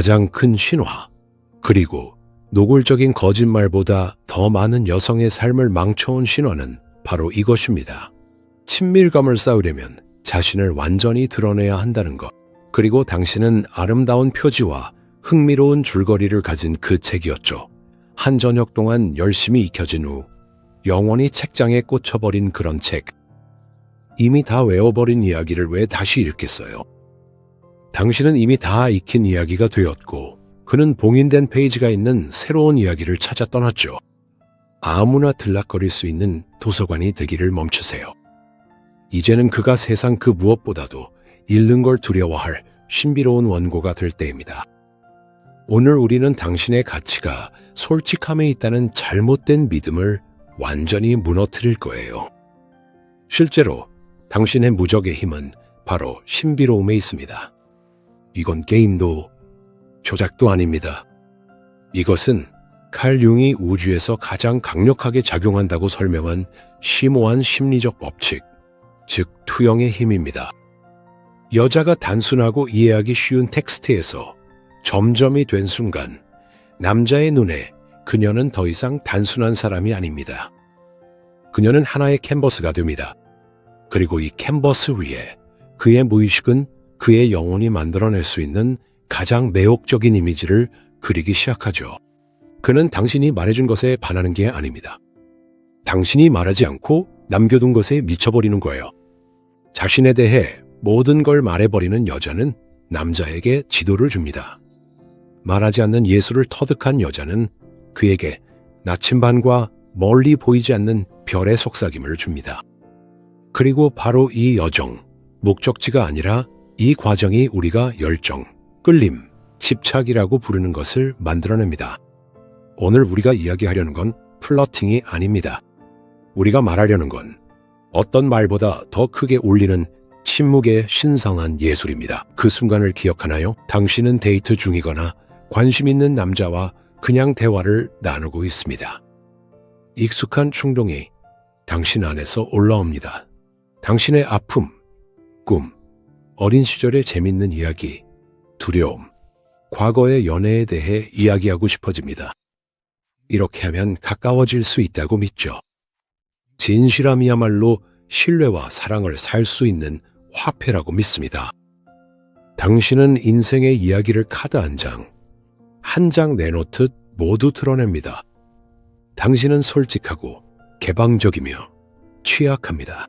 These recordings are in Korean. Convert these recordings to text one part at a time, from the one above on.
가장 큰 신화, 그리고 노골적인 거짓말보다 더 많은 여성의 삶을 망쳐온 신화는 바로 이것입니다. 친밀감을 쌓으려면 자신을 완전히 드러내야 한다는 것. 그리고 당신은 아름다운 표지와 흥미로운 줄거리를 가진 그 책이었죠. 한 저녁 동안 열심히 익혀진 후 영원히 책장에 꽂혀버린 그런 책. 이미 다 외워버린 이야기를 왜 다시 읽겠어요? 당신은 이미 다 익힌 이야기가 되었고 그는 봉인된 페이지가 있는 새로운 이야기를 찾아 떠났죠. 아무나 들락거릴 수 있는 도서관이 되기를 멈추세요. 이제는 그가 세상 그 무엇보다도 읽는 걸 두려워할 신비로운 원고가 될 때입니다. 오늘 우리는 당신의 가치가 솔직함에 있다는 잘못된 믿음을 완전히 무너뜨릴 거예요. 실제로 당신의 무적의 힘은 바로 신비로움에 있습니다. 이건 게임도 조작도 아닙니다. 이것은 칼 융이 우주에서 가장 강력하게 작용한다고 설명한 심오한 심리적 법칙, 즉 투영의 힘입니다. 여자가 단순하고 이해하기 쉬운 텍스트에서 점점이 된 순간 남자의 눈에 그녀는 더 이상 단순한 사람이 아닙니다. 그녀는 하나의 캔버스가 됩니다. 그리고 이 캔버스 위에 그의 무의식은 그의 영혼이 만들어낼 수 있는 가장 매혹적인 이미지를 그리기 시작하죠. 그는 당신이 말해준 것에 반하는 게 아닙니다. 당신이 말하지 않고 남겨둔 것에 미쳐버리는 거예요. 자신에 대해 모든 걸 말해버리는 여자는 남자에게 지도를 줍니다. 말하지 않는 예술을 터득한 여자는 그에게 나침반과 멀리 보이지 않는 별의 속삭임을 줍니다. 그리고 바로 이 여정, 목적지가 아니라 이 과정이 우리가 열정, 끌림, 집착이라고 부르는 것을 만들어냅니다. 오늘 우리가 이야기하려는 건 플러팅이 아닙니다. 우리가 말하려는 건 어떤 말보다 더 크게 울리는 침묵의 신성한 예술입니다. 그 순간을 기억하나요? 당신은 데이트 중이거나 관심 있는 남자와 그냥 대화를 나누고 있습니다. 익숙한 충동이 당신 안에서 올라옵니다. 당신의 아픔, 꿈, 어린 시절의 재밌는 이야기, 두려움, 과거의 연애에 대해 이야기하고 싶어집니다. 이렇게 하면 가까워질 수 있다고 믿죠. 진실함이야말로 신뢰와 사랑을 살 수 있는 화폐라고 믿습니다. 당신은 인생의 이야기를 카드 한 장 내놓듯 모두 드러냅니다. 당신은 솔직하고 개방적이며 취약합니다.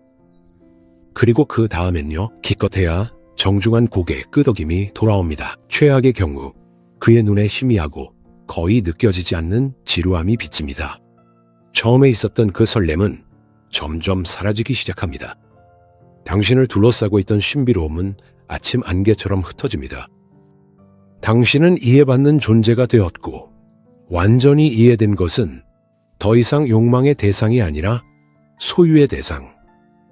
그리고 그 다음엔요, 기껏해야 정중한 고개 끄덕임이 돌아옵니다. 최악의 경우 그의 눈에 희미하고 거의 느껴지지 않는 지루함이 비칩니다. 처음에 있었던 그 설렘은 점점 사라지기 시작합니다. 당신을 둘러싸고 있던 신비로움은 아침 안개처럼 흩어집니다. 당신은 이해받는 존재가 되었고 완전히 이해된 것은 더 이상 욕망의 대상이 아니라 소유의 대상,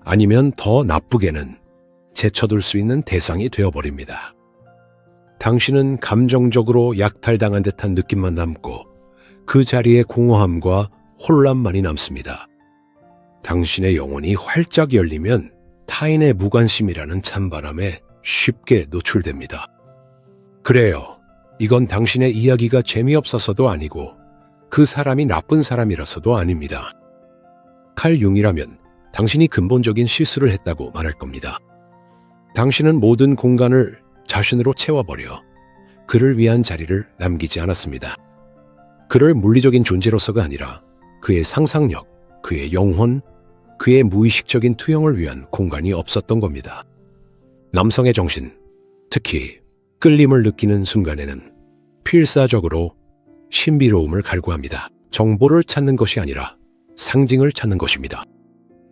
아니면 더 나쁘게는 제쳐둘 수 있는 대상이 되어버립니다. 당신은 감정적으로 약탈당한 듯한 느낌만 남고 그 자리에 공허함과 혼란만이 남습니다. 당신의 영혼이 활짝 열리면 타인의 무관심이라는 찬바람에 쉽게 노출됩니다. 그래요. 이건 당신의 이야기가 재미없어서도 아니고 그 사람이 나쁜 사람이라서도 아닙니다. 칼 융이라면 당신이 근본적인 실수를 했다고 말할 겁니다. 당신은 모든 공간을 자신으로 채워버려 그를 위한 자리를 남기지 않았습니다. 그를 물리적인 존재로서가 아니라 그의 상상력, 그의 영혼, 그의 무의식적인 투영을 위한 공간이 없었던 겁니다. 남성의 정신, 특히 끌림을 느끼는 순간에는 필사적으로 신비로움을 갈구합니다. 정보를 찾는 것이 아니라 상징을 찾는 것입니다.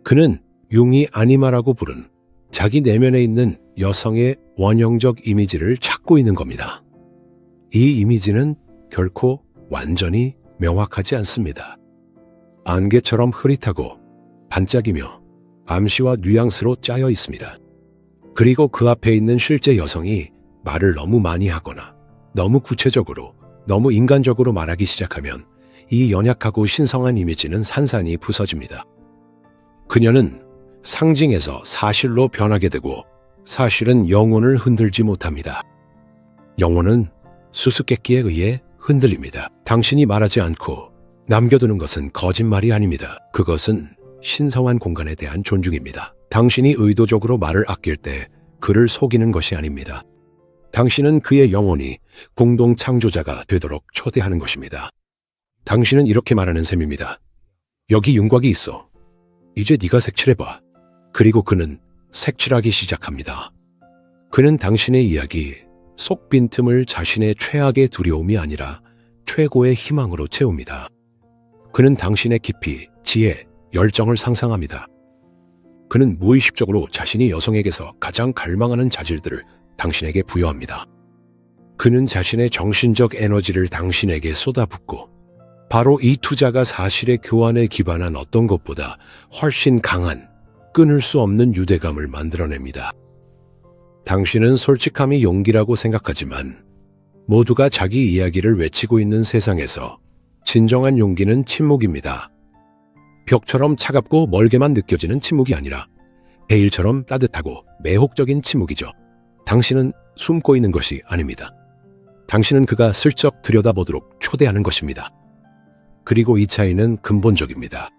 그는 융이 아니마라고 부른 자기 내면에 있는 여성의 원형적 이미지를 찾고 있는 겁니다. 이 이미지는 결코 완전히 명확하지 않습니다. 안개처럼 흐릿하고 반짝이며 암시와 뉘앙스로 짜여 있습니다. 그리고 그 앞에 있는 실제 여성이 말을 너무 많이 하거나 너무 구체적으로, 너무 인간적으로 말하기 시작하면 이 연약하고 신성한 이미지는 산산이 부서집니다. 그녀는 상징에서 사실로 변하게 되고 사실은 영혼을 흔들지 못합니다. 영혼은 수수께끼에 의해 흔들립니다. 당신이 말하지 않고 남겨두는 것은 거짓말이 아닙니다. 그것은 신성한 공간에 대한 존중입니다. 당신이 의도적으로 말을 아낄 때 그를 속이는 것이 아닙니다. 당신은 그의 영혼이 공동 창조자가 되도록 초대하는 것입니다. 당신은 이렇게 말하는 셈입니다. 여기 윤곽이 있어. 이제 네가 색칠해봐. 그리고 그는 색칠하기 시작합니다. 그는 당신의 이야기, 속 빈틈을 자신의 최악의 두려움이 아니라 최고의 희망으로 채웁니다. 그는 당신의 깊이, 지혜, 열정을 상상합니다. 그는 무의식적으로 자신이 여성에게서 가장 갈망하는 자질들을 당신에게 부여합니다. 그는 자신의 정신적 에너지를 당신에게 쏟아붓고 바로 이 투자가 사실의 교환에 기반한 어떤 것보다 훨씬 강한 끊을 수 없는 유대감을 만들어냅니다. 당신은 솔직함이 용기라고 생각하지만 모두가 자기 이야기를 외치고 있는 세상에서 진정한 용기는 침묵입니다. 벽처럼 차갑고 멀게만 느껴지는 침묵이 아니라 베일처럼 따뜻하고 매혹적인 침묵이죠. 당신은 숨고 있는 것이 아닙니다. 당신은 그가 슬쩍 들여다보도록 초대하는 것입니다. 그리고 이 차이는 근본적입니다.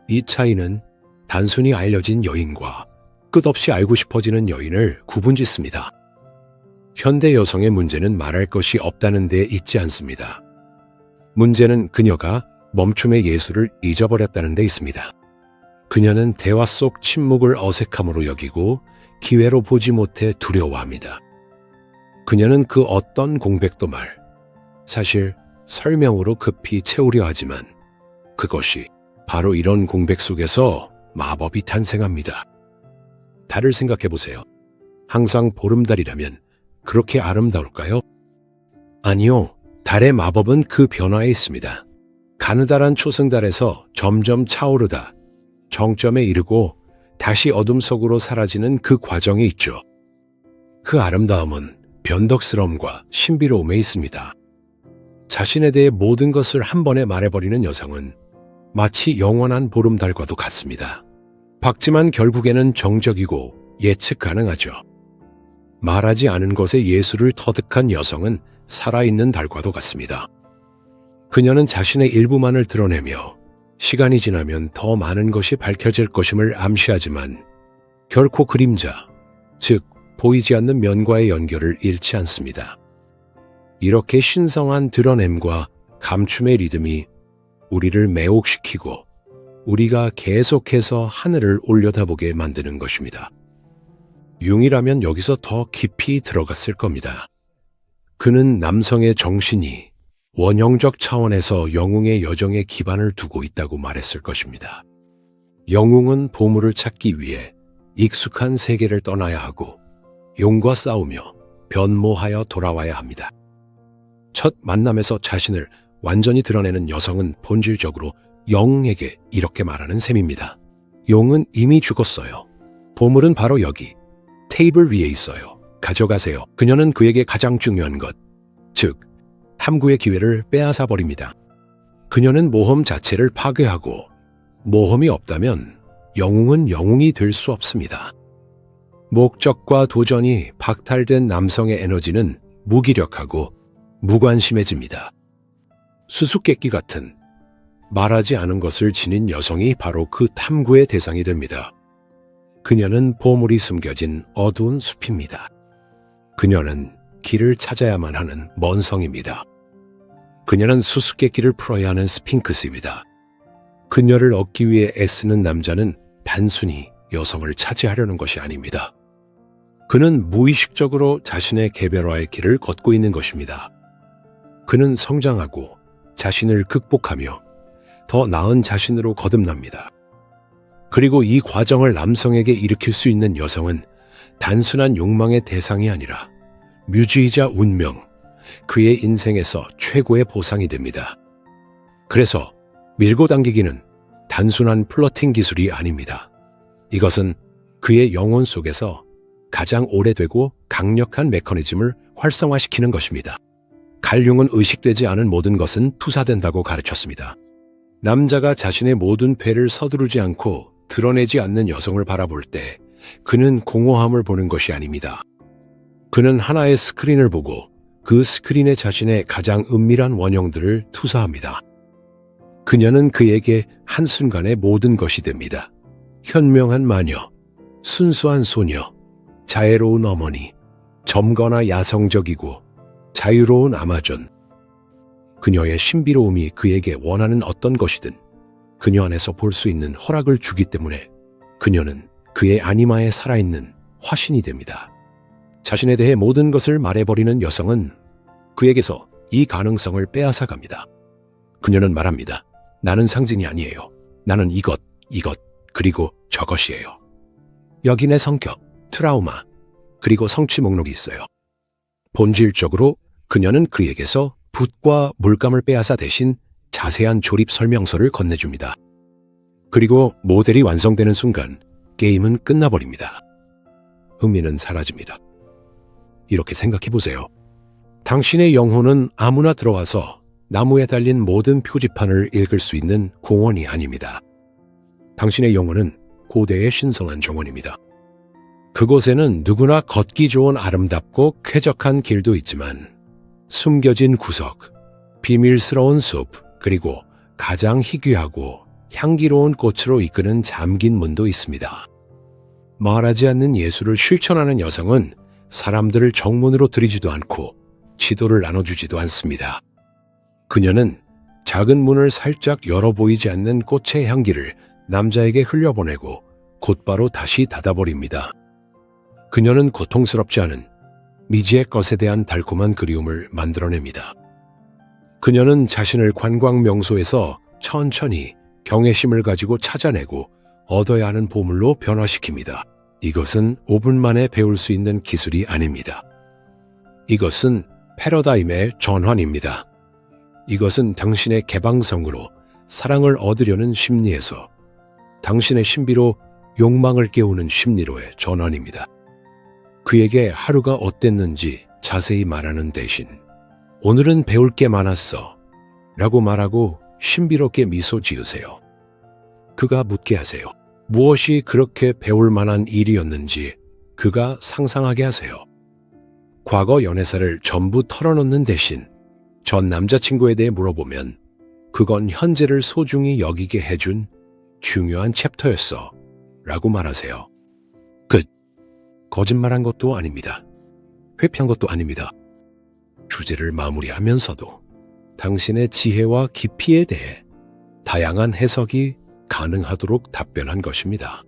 이 차이는 단순히 알려진 여인과 끝없이 알고 싶어지는 여인을 구분짓습니다. 현대 여성의 문제는 말할 것이 없다는 데 있지 않습니다. 문제는 그녀가 멈춤의 예술을 잊어버렸다는 데 있습니다. 그녀는 대화 속 침묵을 어색함으로 여기고 기회로 보지 못해 두려워합니다. 그녀는 그 어떤 공백도 사실 설명으로 급히 채우려 하지만 그것이 바로 이런 공백 속에서 마법이 탄생합니다. 달을 생각해 보세요. 항상 보름달이라면 그렇게 아름다울까요? 아니요. 달의 마법은 그 변화에 있습니다. 가느다란 초승달에서 점점 차오르다 정점에 이르고 다시 어둠 속으로 사라지는 그 과정이 있죠. 그 아름다움은 변덕스러움과 신비로움에 있습니다. 자신에 대해 모든 것을 한 번에 말해버리는 여성은 마치 영원한 보름달과도 같습니다. 밝지만 결국에는 정적이고 예측 가능하죠. 말하지 않은 것에 예술을 터득한 여성은 살아있는 달과도 같습니다. 그녀는 자신의 일부만을 드러내며 시간이 지나면 더 많은 것이 밝혀질 것임을 암시하지만 결코 그림자, 즉 보이지 않는 면과의 연결을 잃지 않습니다. 이렇게 신성한 드러냄과 감춤의 리듬이 우리를 매혹시키고 우리가 계속해서 하늘을 올려다보게 만드는 것입니다. 융이라면 여기서 더 깊이 들어갔을 겁니다. 그는 남성의 정신이 원형적 차원에서 영웅의 여정에 기반을 두고 있다고 말했을 것입니다. 영웅은 보물을 찾기 위해 익숙한 세계를 떠나야 하고 용과 싸우며 변모하여 돌아와야 합니다. 첫 만남에서 자신을 완전히 드러내는 여성은 본질적으로 영웅에게 이렇게 말하는 셈입니다. 용은 이미 죽었어요. 보물은 바로 여기, 테이블 위에 있어요. 가져가세요. 그녀는 그에게 가장 중요한 것, 즉 탐구의 기회를 빼앗아 버립니다. 그녀는 모험 자체를 파괴하고 모험이 없다면 영웅은 영웅이 될 수 없습니다. 목적과 도전이 박탈된 남성의 에너지는 무기력하고 무관심해집니다. 수수께끼 같은 말하지 않은 것을 지닌 여성이 바로 그 탐구의 대상이 됩니다. 그녀는 보물이 숨겨진 어두운 숲입니다. 그녀는 길을 찾아야만 하는 먼 성입니다. 그녀는 수수께끼를 풀어야 하는 스핑크스입니다. 그녀를 얻기 위해 애쓰는 남자는 단순히 여성을 차지하려는 것이 아닙니다. 그는 무의식적으로 자신의 개별화의 길을 걷고 있는 것입니다. 그는 성장하고 자신을 극복하며 더 나은 자신으로 거듭납니다. 그리고 이 과정을 남성에게 일으킬 수 있는 여성은 단순한 욕망의 대상이 아니라 뮤즈이자 운명, 그의 인생에서 최고의 보상이 됩니다. 그래서 밀고 당기기는 단순한 플러팅 기술이 아닙니다. 이것은 그의 영혼 속에서 가장 오래되고 강력한 메커니즘을 활성화시키는 것입니다. 갈융은 의식되지 않은 모든 것은 투사된다고 가르쳤습니다. 남자가 자신의 모든 패를 서두르지 않고 드러내지 않는 여성을 바라볼 때 그는 공허함을 보는 것이 아닙니다. 그는 하나의 스크린을 보고 그 스크린에 자신의 가장 은밀한 원형들을 투사합니다. 그녀는 그에게 한순간에 모든 것이 됩니다. 현명한 마녀, 순수한 소녀, 자애로운 어머니, 젊거나 야성적이고 자유로운 아마존. 그녀의 신비로움이 그에게 원하는 어떤 것이든 그녀 안에서 볼 수 있는 허락을 주기 때문에 그녀는 그의 아니마에 살아있는 화신이 됩니다. 자신에 대해 모든 것을 말해버리는 여성은 그에게서 이 가능성을 빼앗아갑니다. 그녀는 말합니다. 나는 상징이 아니에요. 나는 이것, 그리고 저것이에요. 여기 내 성격, 트라우마, 그리고 성취 목록이 있어요. 본질적으로 그녀는 그에게서 붓과 물감을 빼앗아 대신 자세한 조립 설명서를 건네줍니다. 그리고 모델이 완성되는 순간 게임은 끝나버립니다. 흥미는 사라집니다. 이렇게 생각해보세요. 당신의 영혼은 아무나 들어와서 나무에 달린 모든 표지판을 읽을 수 있는 공원이 아닙니다. 당신의 영혼은 고대의 신성한 정원입니다. 그곳에는 누구나 걷기 좋은 아름답고 쾌적한 길도 있지만 숨겨진 구석, 비밀스러운 숲, 그리고 가장 희귀하고 향기로운 꽃으로 이끄는 잠긴 문도 있습니다. 말하지 않는 예술을 실천하는 여성은 사람들을 정문으로 들이지도 않고 지도를 나눠주지도 않습니다. 그녀는 작은 문을 살짝 열어 보이지 않는 꽃의 향기를 남자에게 흘려보내고 곧바로 다시 닫아버립니다. 그녀는 고통스럽지 않은 미지의 것에 대한 달콤한 그리움을 만들어냅니다. 그녀는 자신을 관광 명소에서 천천히 경외심을 가지고 찾아내고 얻어야 하는 보물로 변화시킵니다. 이것은 5분 만에 배울 수 있는 기술이 아닙니다. 이것은 패러다임의 전환입니다. 이것은 당신의 개방성으로 사랑을 얻으려는 심리에서 당신의 신비로 욕망을 깨우는 심리로의 전환입니다. 그에게 하루가 어땠는지 자세히 말하는 대신 오늘은 배울 게 많았어 라고 말하고 신비롭게 미소 지으세요. 그가 묻게 하세요. 무엇이 그렇게 배울 만한 일이었는지 그가 상상하게 하세요. 과거 연애사를 전부 털어놓는 대신 전 남자친구에 대해 물어보면 그건 현재를 소중히 여기게 해준 중요한 챕터였어 라고 말하세요. 끝. 거짓말한 것도 아닙니다. 회피한 것도 아닙니다. 주제를 마무리하면서도 당신의 지혜와 깊이에 대해 다양한 해석이 가능하도록 답변한 것입니다.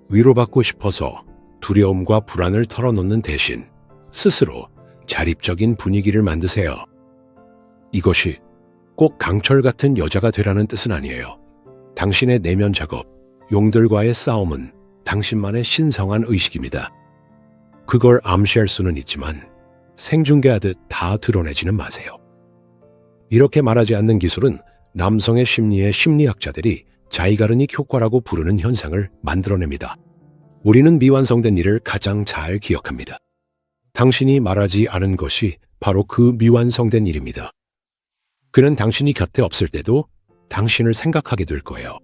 위로받고 싶어서 두려움과 불안을 털어놓는 대신 스스로 자립적인 분위기를 만드세요. 이것이 꼭 강철 같은 여자가 되라는 뜻은 아니에요. 당신의 내면 작업, 용들과의 싸움은 당신만의 신성한 의식입니다. 그걸 암시할 수는 있지만 생중계하듯 다 드러내지는 마세요. 이렇게 말하지 않는 기술은 남성의 심리의 심리학자들이 자이가르닉 효과라고 부르는 현상을 만들어냅니다. 우리는 미완성된 일을 가장 잘 기억합니다. 당신이 말하지 않은 것이 바로 그 미완성된 일입니다. 그는 당신이 곁에 없을 때도 당신을 생각하게 될 거예요.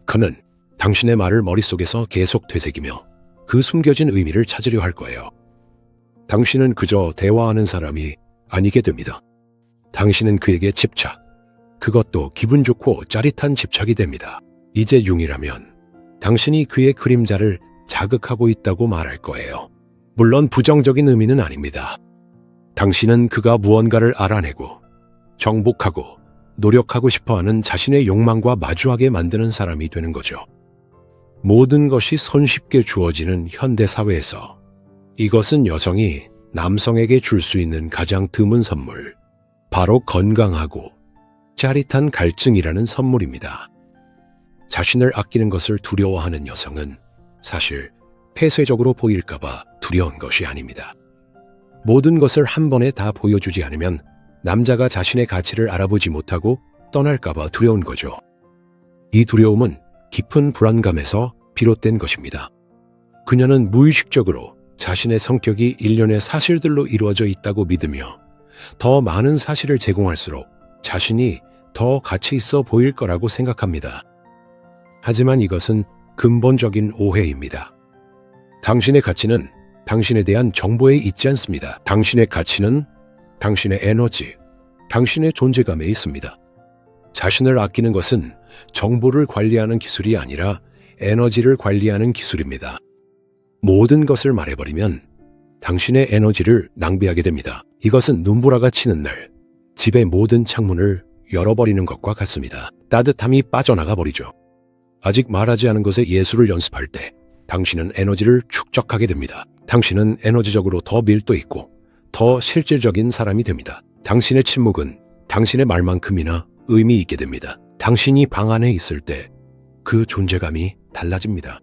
그는 당신의 말을 머릿속에서 계속 되새기며 그 숨겨진 의미를 찾으려 할 거예요. 당신은 그저 대화하는 사람이 아니게 됩니다. 당신은 그에게 집착, 그것도 기분 좋고 짜릿한 집착이 됩니다. 이제 융이라면 당신이 그의 그림자를 자극하고 있다고 말할 거예요. 물론 부정적인 의미는 아닙니다. 당신은 그가 무언가를 알아내고 정복하고 노력하고 싶어하는 자신의 욕망과 마주하게 만드는 사람이 되는 거죠. 모든 것이 손쉽게 주어지는 현대 사회에서 이것은 여성이 남성에게 줄 수 있는 가장 드문 선물, 바로 건강하고 짜릿한 갈증이라는 선물입니다. 자신을 아끼는 것을 두려워하는 여성은 사실 폐쇄적으로 보일까봐 두려운 것이 아닙니다. 모든 것을 한 번에 다 보여주지 않으면 남자가 자신의 가치를 알아보지 못하고 떠날까봐 두려운 거죠. 이 두려움은 깊은 불안감에서 비롯된 것입니다. 그녀는 무의식적으로 자신의 성격이 일련의 사실들로 이루어져 있다고 믿으며 더 많은 사실을 제공할수록 자신이 더 가치 있어 보일 거라고 생각합니다. 하지만 이것은 근본적인 오해입니다. 당신의 가치는 당신에 대한 정보에 있지 않습니다. 당신의 가치는 당신의 에너지, 당신의 존재감에 있습니다. 자신을 아끼는 것은 정보를 관리하는 기술이 아니라 에너지를 관리하는 기술입니다. 모든 것을 말해버리면 당신의 에너지를 낭비하게 됩니다. 이것은 눈보라가 치는 날 집의 모든 창문을 열어버리는 것과 같습니다. 따뜻함이 빠져나가 버리죠. 아직 말하지 않은 것의 예술을 연습할 때 당신은 에너지를 축적하게 됩니다. 당신은 에너지적으로 더 밀도 있고 더 실질적인 사람이 됩니다. 당신의 침묵은 당신의 말만큼이나 의미 있게 됩니다. 당신이 방 안에 있을 때 그 존재감이 달라집니다.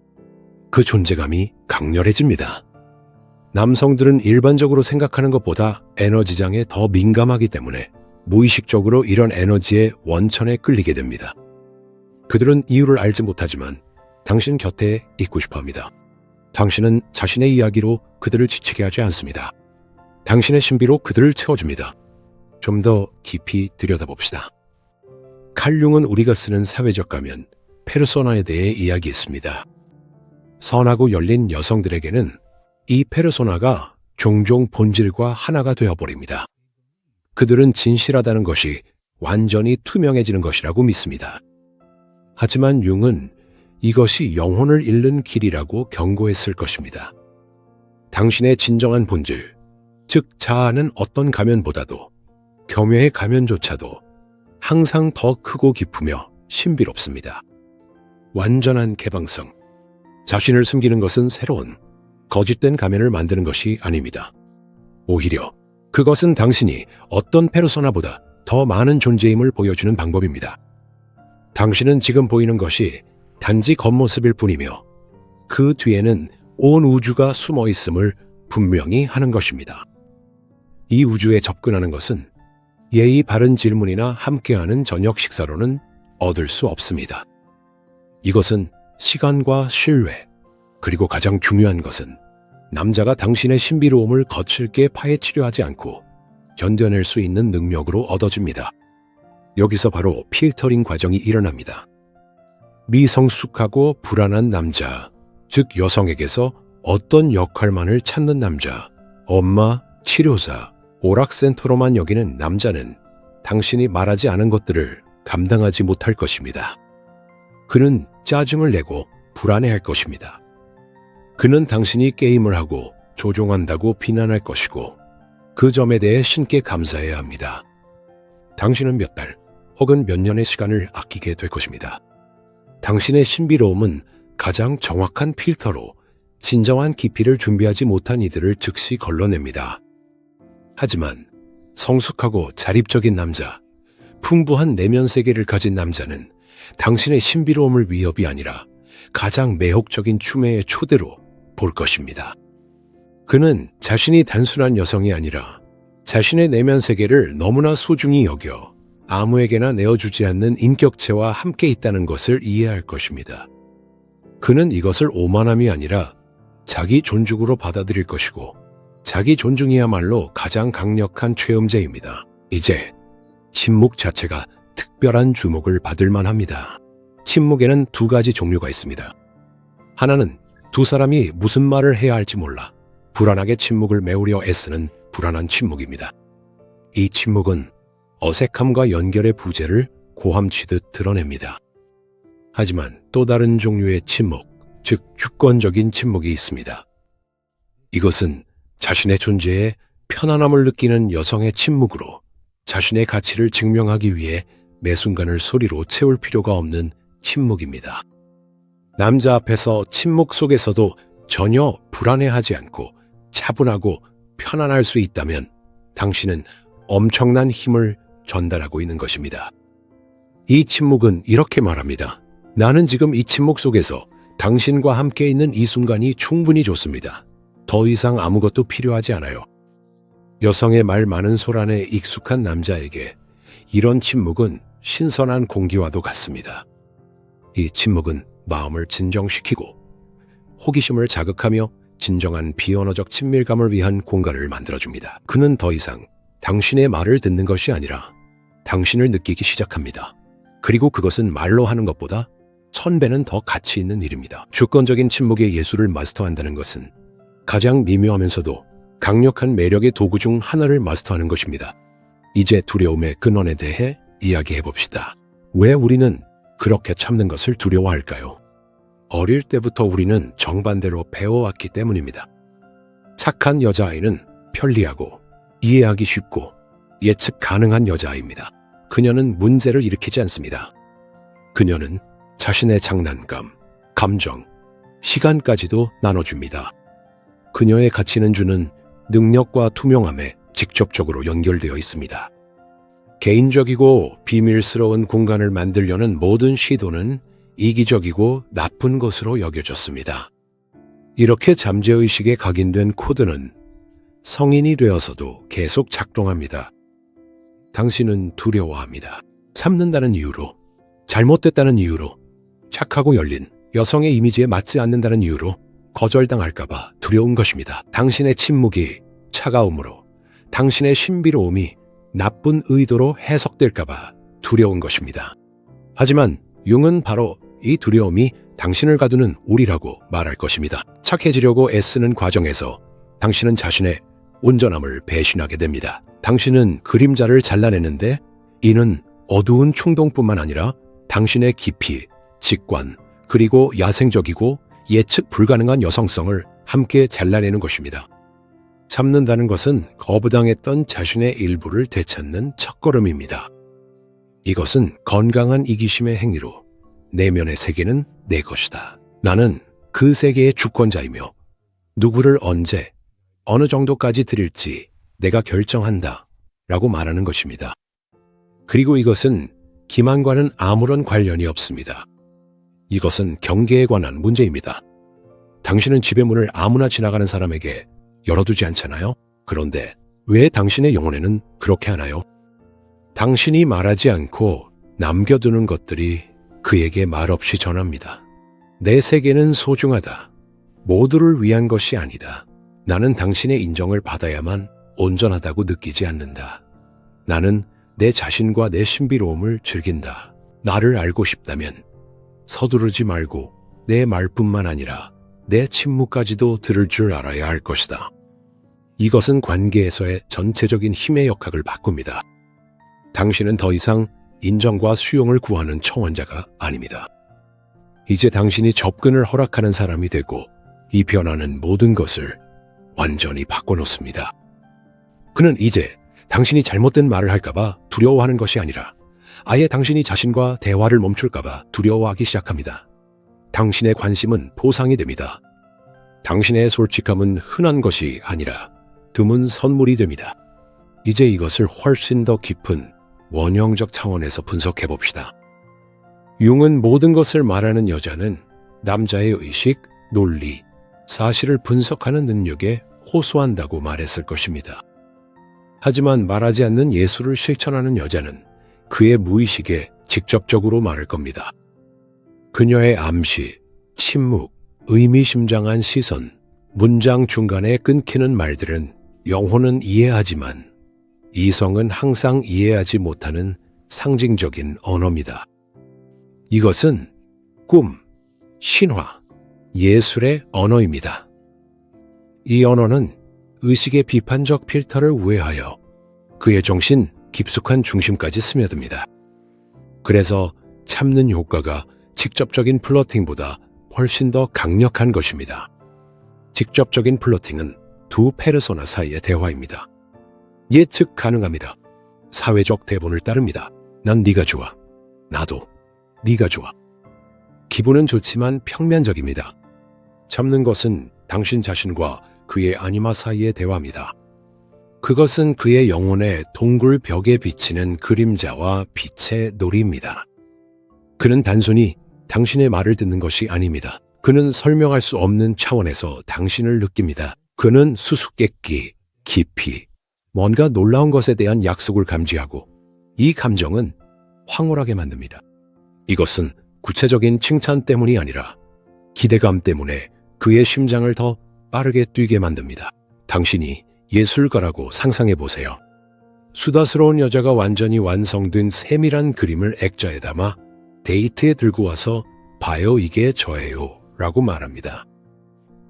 그 존재감이 강렬해집니다. 남성들은 일반적으로 생각하는 것보다 에너지장에 더 민감하기 때문에 무의식적으로 이런 에너지의 원천에 끌리게 됩니다. 그들은 이유를 알지 못하지만 당신 곁에 있고 싶어 합니다. 당신은 자신의 이야기로 그들을 지치게 하지 않습니다. 당신의 신비로 그들을 채워줍니다. 좀 더 깊이 들여다봅시다. 칼 융은 우리가 쓰는 사회적 가면, 페르소나에 대해 이야기했습니다. 선하고 열린 여성들에게는 이 페르소나가 종종 본질과 하나가 되어버립니다. 그들은 진실하다는 것이 완전히 투명해지는 것이라고 믿습니다. 하지만 융은 이것이 영혼을 잃는 길이라고 경고했을 것입니다. 당신의 진정한 본질, 즉 자아는 어떤 가면보다도, 겸해의 가면조차도 항상 더 크고 깊으며 신비롭습니다. 완전한 개방성, 자신을 숨기는 것은 새로운, 거짓된 가면을 만드는 것이 아닙니다. 오히려 그것은 당신이 어떤 페르소나보다 더 많은 존재임을 보여주는 방법입니다. 당신은 지금 보이는 것이 단지 겉모습일 뿐이며 그 뒤에는 온 우주가 숨어 있음을 분명히 하는 것입니다. 이 우주에 접근하는 것은 예의 바른 질문이나 함께하는 저녁 식사로는 얻을 수 없습니다. 이것은 시간과 신뢰, 그리고 가장 중요한 것은 남자가 당신의 신비로움을 거칠게 파헤치려 하지 않고 견뎌낼 수 있는 능력으로 얻어집니다. 여기서 바로 필터링 과정이 일어납니다. 미성숙하고 불안한 남자, 즉 여성에게서 어떤 역할만을 찾는 남자, 엄마, 치료사, 오락센터로만 여기는 남자는 당신이 말하지 않은 것들을 감당하지 못할 것입니다. 그는 짜증을 내고 불안해할 것입니다. 그는 당신이 게임을 하고 조종한다고 비난할 것이고 그 점에 대해 신께 감사해야 합니다. 당신은 몇 달 혹은 몇 년의 시간을 아끼게 될 것입니다. 당신의 신비로움은 가장 정확한 필터로 진정한 깊이를 준비하지 못한 이들을 즉시 걸러냅니다. 하지만 성숙하고 자립적인 남자, 풍부한 내면 세계를 가진 남자는 당신의 신비로움을 위협이 아니라 가장 매혹적인 추매의 초대로 볼 것입니다. 그는 자신이 단순한 여성이 아니라 자신의 내면 세계를 너무나 소중히 여겨 아무에게나 내어주지 않는 인격체와 함께 있다는 것을 이해할 것입니다. 그는 이것을 오만함이 아니라 자기 존중으로 받아들일 것이고 자기 존중이야말로 가장 강력한 최음제입니다. 이제 침묵 자체가 특별한 주목을 받을 만합니다. 침묵에는 두 가지 종류가 있습니다. 하나는 두 사람이 무슨 말을 해야 할지 몰라 불안하게 침묵을 메우려 애쓰는 불안한 침묵입니다. 이 침묵은 어색함과 연결의 부재를 고함치듯 드러냅니다. 하지만 또 다른 종류의 침묵, 즉 주권적인 침묵이 있습니다. 이것은 자신의 존재에 편안함을 느끼는 여성의 침묵으로 자신의 가치를 증명하기 위해 매 순간을 소리로 채울 필요가 없는 침묵입니다. 남자 앞에서 침묵 속에서도 전혀 불안해하지 않고 차분하고 편안할 수 있다면 당신은 엄청난 힘을 전달하고 있는 것입니다. 이 침묵은 이렇게 말합니다. 나는 지금 이 침묵 속에서 당신과 함께 있는 이 순간이 충분히 좋습니다. 더 이상 아무것도 필요하지 않아요. 여성의 말 많은 소란에 익숙한 남자에게 이런 침묵은 신선한 공기와도 같습니다. 이 침묵은 마음을 진정시키고 호기심을 자극하며 진정한 비언어적 친밀감을 위한 공간을 만들어줍니다. 그는 더 이상 당신의 말을 듣는 것이 아니라 당신을 느끼기 시작합니다. 그리고 그것은 말로 하는 것보다 1000배는 더 가치 있는 일입니다. 주권적인 침묵의 예술을 마스터한다는 것은 가장 미묘하면서도 강력한 매력의 도구 중 하나를 마스터하는 것입니다. 이제 두려움의 근원에 대해 이야기해 봅시다. 왜 우리는 그렇게 참는 것을 두려워할까요? 어릴 때부터 우리는 정반대로 배워왔기 때문입니다. 착한 여자아이는 편리하고 이해하기 쉽고 예측 가능한 여자아이입니다. 그녀는 문제를 일으키지 않습니다. 그녀는 자신의 장난감, 감정, 시간까지도 나눠줍니다. 그녀의 가치는 주는 능력과 투명함에 직접적으로 연결되어 있습니다. 개인적이고 비밀스러운 공간을 만들려는 모든 시도는 이기적이고 나쁜 것으로 여겨졌습니다. 이렇게 잠재의식에 각인된 코드는 성인이 되어서도 계속 작동합니다. 당신은 두려워합니다. 참는다는 이유로, 잘못됐다는 이유로, 착하고 열린 여성의 이미지에 맞지 않는다는 이유로 거절당할까봐 두려운 것입니다. 당신의 침묵이 차가움으로, 당신의 신비로움이 나쁜 의도로 해석될까봐 두려운 것입니다. 하지만 융은 바로 이 두려움이 당신을 가두는 우리라고 말할 것입니다. 착해지려고 애쓰는 과정에서 당신은 자신의 온전함을 배신하게 됩니다. 당신은 그림자를 잘라내는데 이는 어두운 충동뿐만 아니라 당신의 깊이, 직관, 그리고 야생적이고 예측 불가능한 여성성을 함께 잘라내는 것입니다. 참는다는 것은 거부당했던 자신의 일부를 되찾는 첫걸음입니다. 이것은 건강한 이기심의 행위로 내면의 세계는 내 것이다. 나는 그 세계의 주권자이며 누구를 언제, 어느 정도까지 드릴지 내가 결정한다 라고 말하는 것입니다. 그리고 이것은 기만과는 아무런 관련이 없습니다. 이것은 경계에 관한 문제입니다. 당신은 집의 문을 아무나 지나가는 사람에게 열어두지 않잖아요? 그런데 왜 당신의 영혼에는 그렇게 하나요? 당신이 말하지 않고 남겨두는 것들이 그에게 말없이 전합니다. 내 세계는 소중하다. 모두를 위한 것이 아니다. 나는 당신의 인정을 받아야만 온전하다고 느끼지 않는다. 나는 내 자신과 내 신비로움을 즐긴다. 나를 알고 싶다면 서두르지 말고 내 말뿐만 아니라 내 침묵까지도 들을 줄 알아야 할 것이다. 이것은 관계에서의 전체적인 힘의 역학을 바꿉니다. 당신은 더 이상 인정과 수용을 구하는 청원자가 아닙니다. 이제 당신이 접근을 허락하는 사람이 되고 이 변화는 모든 것을 완전히 바꿔놓습니다. 그는 이제 당신이 잘못된 말을 할까봐 두려워하는 것이 아니라 아예 당신이 자신과 대화를 멈출까봐 두려워하기 시작합니다. 당신의 관심은 보상이 됩니다. 당신의 솔직함은 흔한 것이 아니라 드문 선물이 됩니다. 이제 이것을 훨씬 더 깊은 원형적 차원에서 분석해 봅시다. 융은 모든 것을 말하는 여자는 남자의 의식, 논리, 사실을 분석하는 능력에 호소한다고 말했을 것입니다. 하지만 말하지 않는 예술을 실천하는 여자는 그의 무의식에 직접적으로 말할 겁니다. 그녀의 암시, 침묵, 의미심장한 시선, 문장 중간에 끊기는 말들은 영혼은 이해하지만 이성은 항상 이해하지 못하는 상징적인 언어입니다. 이것은 꿈, 신화, 예술의 언어입니다. 이 언어는 의식의 비판적 필터를 우회하여 그의 정신 깊숙한 중심까지 스며듭니다. 그래서 참는 효과가 직접적인 플러팅보다 훨씬 더 강력한 것입니다. 직접적인 플러팅은 두 페르소나 사이의 대화입니다. 예측 가능합니다. 사회적 대본을 따릅니다. 난 네가 좋아. 나도 네가 좋아. 기분은 좋지만 평면적입니다. 참는 것은 당신 자신과 그의 아니마 사이의 대화입니다. 그것은 그의 영혼의 동굴 벽에 비치는 그림자와 빛의 놀이입니다. 그는 단순히 당신의 말을 듣는 것이 아닙니다. 그는 설명할 수 없는 차원에서 당신을 느낍니다. 그는 수수께끼, 깊이, 뭔가 놀라운 것에 대한 약속을 감지하고 이 감정은 황홀하게 만듭니다. 이것은 구체적인 칭찬 때문이 아니라 기대감 때문에 그의 심장을 더 빠르게 뛰게 만듭니다. 당신이 예술가라고 상상해 보세요. 수다스러운 여자가 완전히 완성된 세밀한 그림을 액자에 담아 데이트에 들고 와서 봐요, 이게 저예요 라고 말합니다.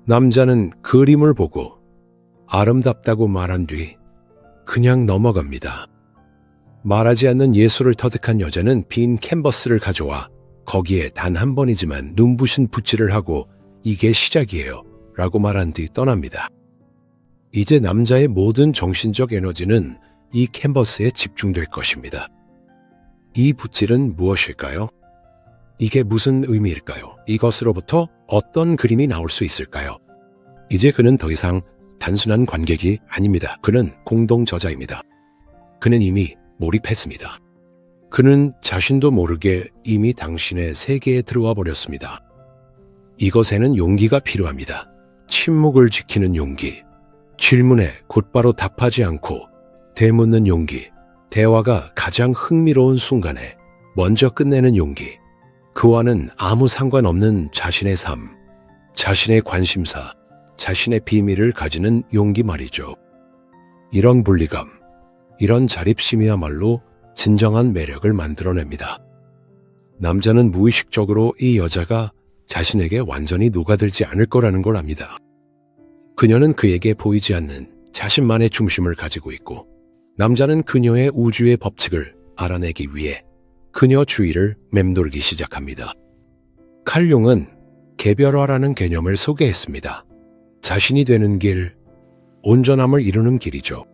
남자는 그림을 보고 아름답다고 말한 뒤 그냥 넘어갑니다. 말하지 않는 예술을 터득한 여자는 빈 캔버스를 가져와 거기에 단 한 번이지만 눈부신 붓질을 하고 이게 시작이에요 라고 말한 뒤 떠납니다. 이제 남자의 모든 정신적 에너지는 이 캔버스에 집중될 것입니다. 이 붓질은 무엇일까요? 이게 무슨 의미일까요? 이것으로부터 어떤 그림이 나올 수 있을까요? 이제 그는 더 이상 단순한 관객이 아닙니다. 그는 공동 저자입니다. 그는 이미 몰입했습니다. 그는 자신도 모르게 이미 당신의 세계에 들어와 버렸습니다. 이것에는 용기가 필요합니다. 침묵을 지키는 용기, 질문에 곧바로 답하지 않고 되묻는 용기, 대화가 가장 흥미로운 순간에 먼저 끝내는 용기, 그와는 아무 상관없는 자신의 삶, 자신의 관심사, 자신의 비밀을 가지는 용기 말이죠. 이런 분리감, 이런 자립심이야말로 진정한 매력을 만들어냅니다. 남자는 무의식적으로 이 여자가 자신에게 완전히 녹아들지 않을 거라는 걸 압니다. 그녀는 그에게 보이지 않는 자신만의 중심을 가지고 있고, 남자는 그녀의 우주의 법칙을 알아내기 위해 그녀 주위를 맴돌기 시작합니다. 칼 융은 개별화라는 개념을 소개했습니다. 자신이 되는 길, 온전함을 이루는 길이죠.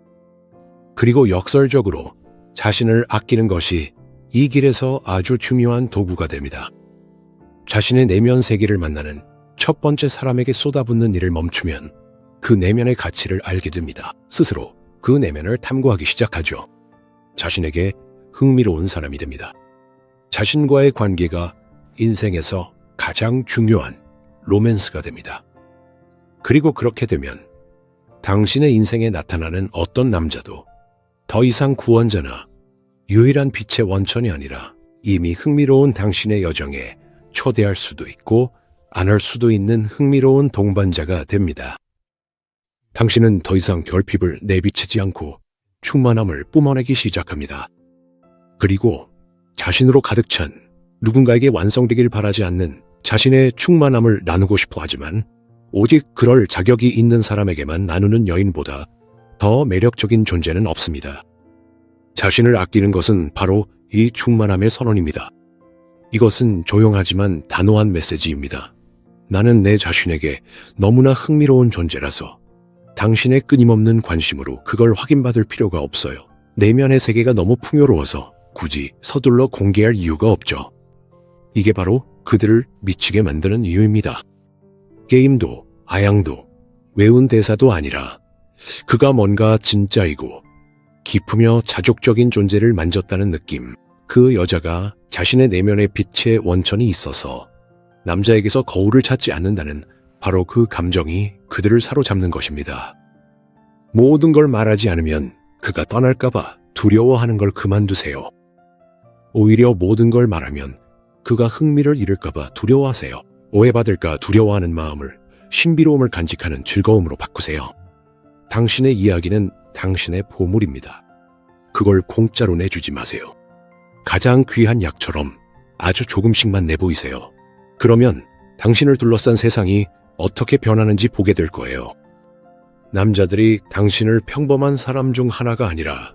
그리고 역설적으로 자신을 아끼는 것이 이 길에서 아주 중요한 도구가 됩니다. 자신의 내면 세계를 만나는 첫 번째 사람에게 쏟아붓는 일을 멈추면 그 내면의 가치를 알게 됩니다. 스스로 그 내면을 탐구하기 시작하죠. 자신에게 흥미로운 사람이 됩니다. 자신과의 관계가 인생에서 가장 중요한 로맨스가 됩니다. 그리고 그렇게 되면 당신의 인생에 나타나는 어떤 남자도 더 이상 구원자나 유일한 빛의 원천이 아니라 이미 흥미로운 당신의 여정에 초대할 수도 있고 안 할 수도 있는 흥미로운 동반자가 됩니다. 당신은 더 이상 결핍을 내비치지 않고 충만함을 뿜어내기 시작합니다. 그리고 자신으로 가득 찬 누군가에게 완성되길 바라지 않는 자신의 충만함을 나누고 싶어 하지만 오직 그럴 자격이 있는 사람에게만 나누는 여인보다 더 매력적인 존재는 없습니다. 자신을 아끼는 것은 바로 이 충만함의 선언입니다. 이것은 조용하지만 단호한 메시지입니다. 나는 내 자신에게 너무나 흥미로운 존재라서 당신의 끊임없는 관심으로 그걸 확인받을 필요가 없어요. 내면의 세계가 너무 풍요로워서 굳이 서둘러 공개할 이유가 없죠. 이게 바로 그들을 미치게 만드는 이유입니다. 게임도 아양도 외운 대사도 아니라 그가 뭔가 진짜이고 깊으며 자족적인 존재를 만졌다는 느낌. 그 여자가 자신의 내면의 빛의 원천이 있어서 남자에게서 거울을 찾지 않는다는 바로 그 감정이 그들을 사로잡는 것입니다. 모든 걸 말하지 않으면 그가 떠날까봐 두려워하는 걸 그만두세요. 오히려 모든 걸 말하면 그가 흥미를 잃을까봐 두려워하세요. 오해받을까 두려워하는 마음을 신비로움을 간직하는 즐거움으로 바꾸세요. 당신의 이야기는 당신의 보물입니다. 그걸 공짜로 내주지 마세요. 가장 귀한 약처럼 아주 조금씩만 내보이세요. 그러면 당신을 둘러싼 세상이 어떻게 변하는지 보게 될 거예요. 남자들이 당신을 평범한 사람 중 하나가 아니라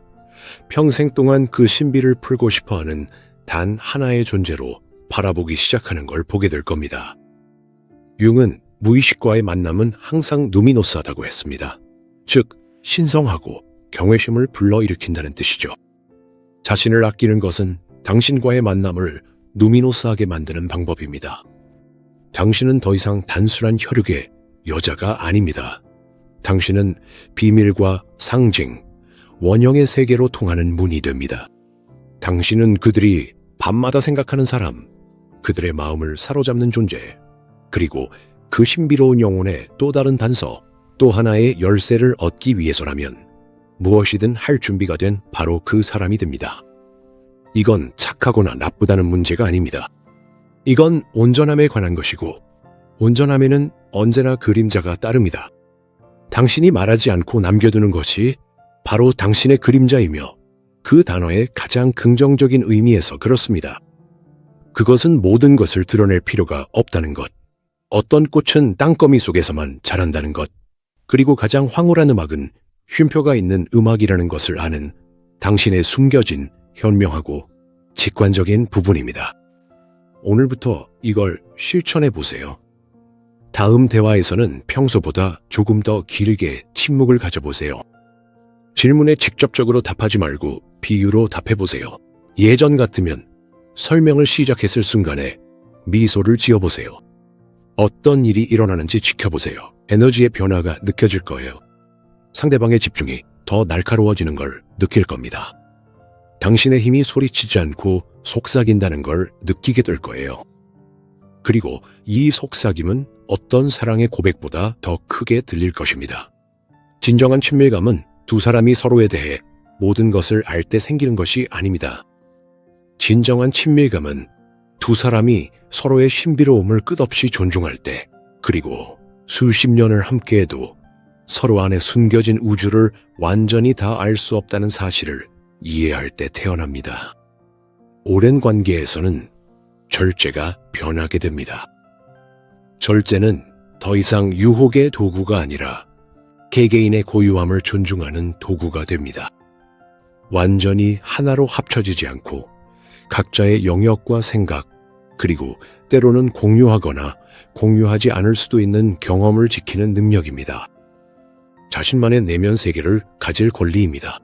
평생 동안 그 신비를 풀고 싶어하는 단 하나의 존재로 바라보기 시작하는 걸 보게 될 겁니다. 융은 무의식과의 만남은 항상 누미노스하다고 했습니다. 즉, 신성하고 경외심을 불러일으킨다는 뜻이죠. 자신을 아끼는 것은 당신과의 만남을 누미노스하게 만드는 방법입니다. 당신은 더 이상 단순한 혈육의 여자가 아닙니다. 당신은 비밀과 상징, 원형의 세계로 통하는 문이 됩니다. 당신은 그들이 밤마다 생각하는 사람, 그들의 마음을 사로잡는 존재, 그리고 그 신비로운 영혼의 또 다른 단서, 또 하나의 열쇠를 얻기 위해서라면 무엇이든 할 준비가 된 바로 그 사람이 됩니다. 이건 착하거나 나쁘다는 문제가 아닙니다. 이건 온전함에 관한 것이고, 온전함에는 언제나 그림자가 따릅니다. 당신이 말하지 않고 남겨두는 것이 바로 당신의 그림자이며 그 단어의 가장 긍정적인 의미에서 그렇습니다. 그것은 모든 것을 드러낼 필요가 없다는 것. 어떤 꽃은 땅거미 속에서만 자란다는 것. 그리고 가장 황홀한 음악은 쉼표가 있는 음악이라는 것을 아는 당신의 숨겨진 현명하고 직관적인 부분입니다. 오늘부터 이걸 실천해 보세요. 다음 대화에서는 평소보다 조금 더 길게 침묵을 가져보세요. 질문에 직접적으로 답하지 말고 비유로 답해보세요. 예전 같으면 설명을 시작했을 순간에 미소를 지어보세요. 어떤 일이 일어나는지 지켜보세요. 에너지의 변화가 느껴질 거예요. 상대방의 집중이 더 날카로워지는 걸 느낄 겁니다. 당신의 힘이 소리치지 않고 속삭인다는 걸 느끼게 될 거예요. 그리고 이 속삭임은 어떤 사랑의 고백보다 더 크게 들릴 것입니다. 진정한 친밀감은 두 사람이 서로에 대해 모든 것을 알 때 생기는 것이 아닙니다. 진정한 친밀감은 두 사람이 서로의 신비로움을 끝없이 존중할 때, 그리고 수십 년을 함께해도 서로 안에 숨겨진 우주를 완전히 다 알 수 없다는 사실을 이해할 때 태어납니다. 오랜 관계에서는 절제가 변하게 됩니다. 절제는 더 이상 유혹의 도구가 아니라 개개인의 고유함을 존중하는 도구가 됩니다. 완전히 하나로 합쳐지지 않고 각자의 영역과 생각, 그리고 때로는 공유하거나 공유하지 않을 수도 있는 경험을 지키는 능력입니다. 자신만의 내면 세계를 가질 권리입니다.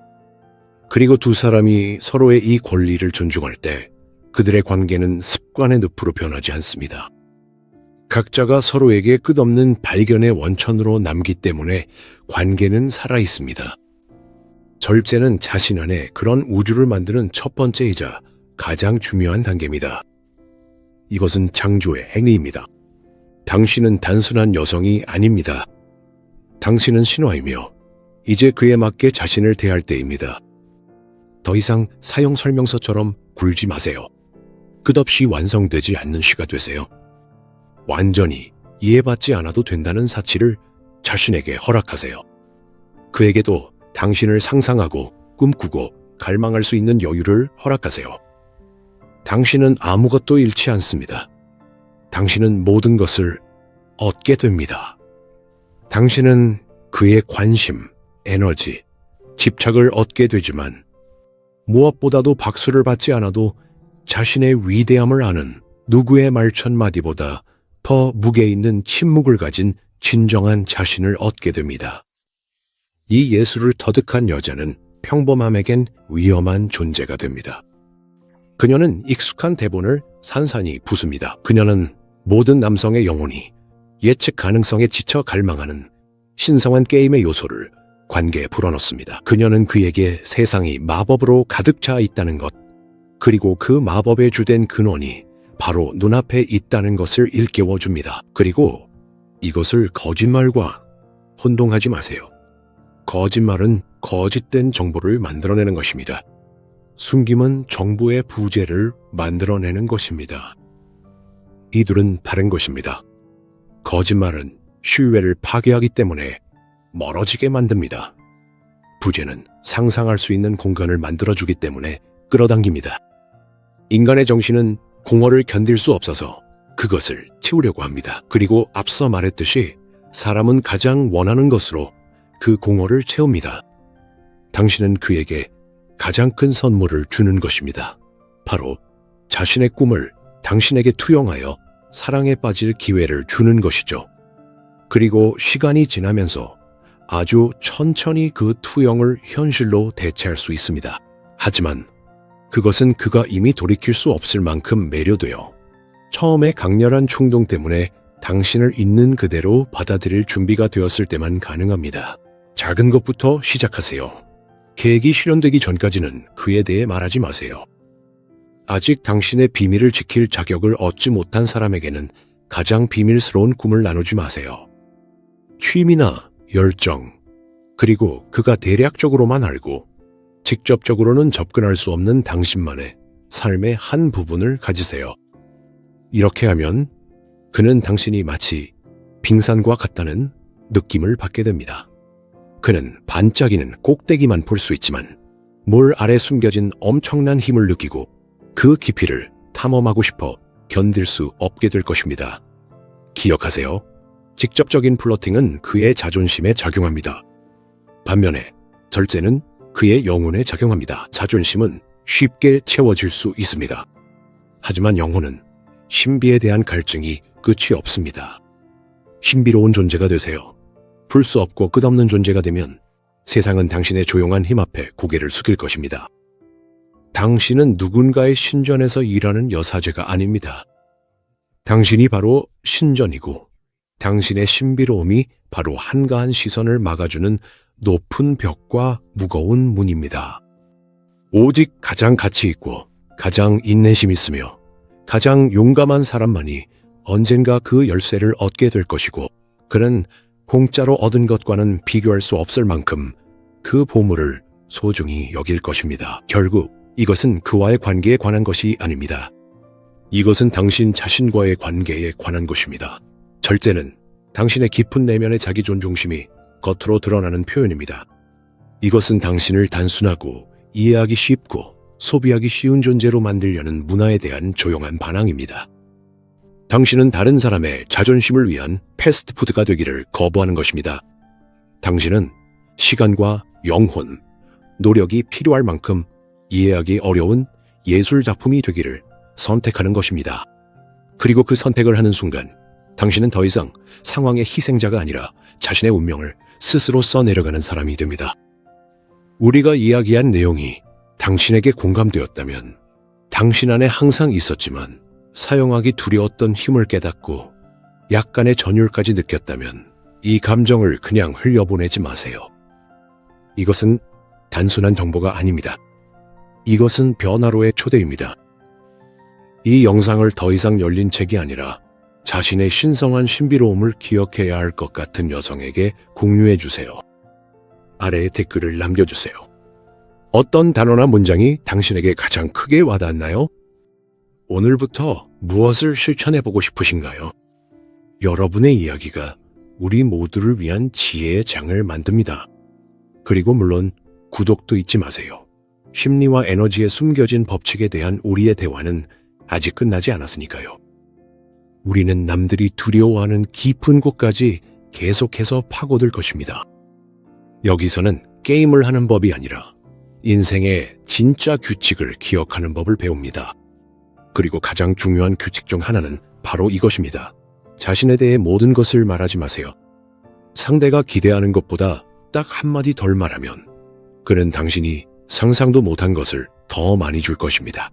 그리고 두 사람이 서로의 이 권리를 존중할 때 그들의 관계는 습관의 늪으로 변하지 않습니다. 각자가 서로에게 끝없는 발견의 원천으로 남기 때문에 관계는 살아있습니다. 절제는 자신 안에 그런 우주를 만드는 첫 번째이자 가장 중요한 단계입니다. 이것은 창조의 행위입니다. 당신은 단순한 여성이 아닙니다. 당신은 신화이며 이제 그에 맞게 자신을 대할 때입니다. 더 이상 사용 설명서처럼 굴지 마세요. 끝없이 완성되지 않는 시가 되세요. 완전히 이해받지 않아도 된다는 사실을 자신에게 허락하세요. 그에게도 당신을 상상하고 꿈꾸고 갈망할 수 있는 여유를 허락하세요. 당신은 아무것도 잃지 않습니다. 당신은 모든 것을 얻게 됩니다. 당신은 그의 관심, 에너지, 집착을 얻게 되지만 무엇보다도 박수를 받지 않아도 자신의 위대함을 아는 누구의 말 첫마디보다 더 무게 있는 침묵을 가진 진정한 자신을 얻게 됩니다. 이 예술을 터득한 여자는 평범함에겐 위험한 존재가 됩니다. 그녀는 익숙한 대본을 산산이 부숩니다. 그녀는 모든 남성의 영혼이 예측 가능성에 지쳐 갈망하는 신성한 게임의 요소를 관계에 불어넣습니다. 그녀는 그에게 세상이 마법으로 가득 차 있다는 것, 그리고 그 마법의 주된 근원이 바로 눈앞에 있다는 것을 일깨워줍니다. 그리고 이것을 거짓말과 혼동하지 마세요. 거짓말은 거짓된 정보를 만들어내는 것입니다. 숨김은 정보의 부재를 만들어내는 것입니다. 이 둘은 다른 것입니다. 거짓말은 신뢰를 파괴하기 때문에 멀어지게 만듭니다. 부재는 상상할 수 있는 공간을 만들어주기 때문에 끌어당깁니다. 인간의 정신은 공허를 견딜 수 없어서 그것을 채우려고 합니다. 그리고 앞서 말했듯이 사람은 가장 원하는 것으로 그 공허를 채웁니다. 당신은 그에게 가장 큰 선물을 주는 것입니다. 바로 자신의 꿈을 당신에게 투영하여 사랑에 빠질 기회를 주는 것이죠. 그리고 시간이 지나면서 아주 천천히 그 투영을 현실로 대체할 수 있습니다. 하지만 그것은 그가 이미 돌이킬 수 없을 만큼 매료되어 처음에 강렬한 충동 때문에 당신을 있는 그대로 받아들일 준비가 되었을 때만 가능합니다. 작은 것부터 시작하세요. 계획이 실현되기 전까지는 그에 대해 말하지 마세요. 아직 당신의 비밀을 지킬 자격을 얻지 못한 사람에게는 가장 비밀스러운 꿈을 나누지 마세요. 취미나 열정, 그리고 그가 대략적으로만 알고 직접적으로는 접근할 수 없는 당신만의 삶의 한 부분을 가지세요. 이렇게 하면 그는 당신이 마치 빙산과 같다는 느낌을 받게 됩니다. 그는 반짝이는 꼭대기만 볼 수 있지만 물 아래 숨겨진 엄청난 힘을 느끼고 그 깊이를 탐험하고 싶어 견딜 수 없게 될 것입니다. 기억하세요. 직접적인 플러팅은 그의 자존심에 작용합니다. 반면에 절제는 그의 영혼에 작용합니다. 자존심은 쉽게 채워질 수 있습니다. 하지만 영혼은 신비에 대한 갈증이 끝이 없습니다. 신비로운 존재가 되세요. 풀 수 없고 끝없는 존재가 되면 세상은 당신의 조용한 힘 앞에 고개를 숙일 것입니다. 당신은 누군가의 신전에서 일하는 여사제가 아닙니다. 당신이 바로 신전이고 당신의 신비로움이 바로 한가한 시선을 막아주는 높은 벽과 무거운 문입니다. 오직 가장 가치 있고 가장 인내심 있으며 가장 용감한 사람만이 언젠가 그 열쇠를 얻게 될 것이고 그는 공짜로 얻은 것과는 비교할 수 없을 만큼 그 보물을 소중히 여길 것입니다. 결국 이것은 그와의 관계에 관한 것이 아닙니다. 이것은 당신 자신과의 관계에 관한 것입니다. 절제는 당신의 깊은 내면의 자기 존중심이 겉으로 드러나는 표현입니다. 이것은 당신을 단순하고 이해하기 쉽고 소비하기 쉬운 존재로 만들려는 문화에 대한 조용한 반항입니다. 당신은 다른 사람의 자존심을 위한 패스트푸드가 되기를 거부하는 것입니다. 당신은 시간과 영혼, 노력이 필요할 만큼 이해하기 어려운 예술 작품이 되기를 선택하는 것입니다. 그리고 그 선택을 하는 순간 당신은 더 이상 상황의 희생자가 아니라 자신의 운명을 스스로 써내려가는 사람이 됩니다. 우리가 이야기한 내용이 당신에게 공감되었다면 당신 안에 항상 있었지만 사용하기 두려웠던 힘을 깨닫고 약간의 전율까지 느꼈다면 이 감정을 그냥 흘려보내지 마세요. 이것은 단순한 정보가 아닙니다. 이것은 변화로의 초대입니다. 이 영상을 더 이상 열린 책이 아니라 자신의 신성한 신비로움을 기억해야 할 것 같은 여성에게 공유해 주세요. 아래에 댓글을 남겨주세요. 어떤 단어나 문장이 당신에게 가장 크게 와닿나요? 오늘부터 무엇을 실천해보고 싶으신가요? 여러분의 이야기가 우리 모두를 위한 지혜의 장을 만듭니다. 그리고 물론 구독도 잊지 마세요. 심리와 에너지에 숨겨진 법칙에 대한 우리의 대화는 아직 끝나지 않았으니까요. 우리는 남들이 두려워하는 깊은 곳까지 계속해서 파고들 것입니다. 여기서는 게임을 하는 법이 아니라 인생의 진짜 규칙을 기억하는 법을 배웁니다. 그리고 가장 중요한 규칙 중 하나는 바로 이것입니다. 자신에 대해 모든 것을 말하지 마세요. 상대가 기대하는 것보다 딱 한마디 덜 말하면 그는 당신이 상상도 못한 것을 더 많이 줄 것입니다.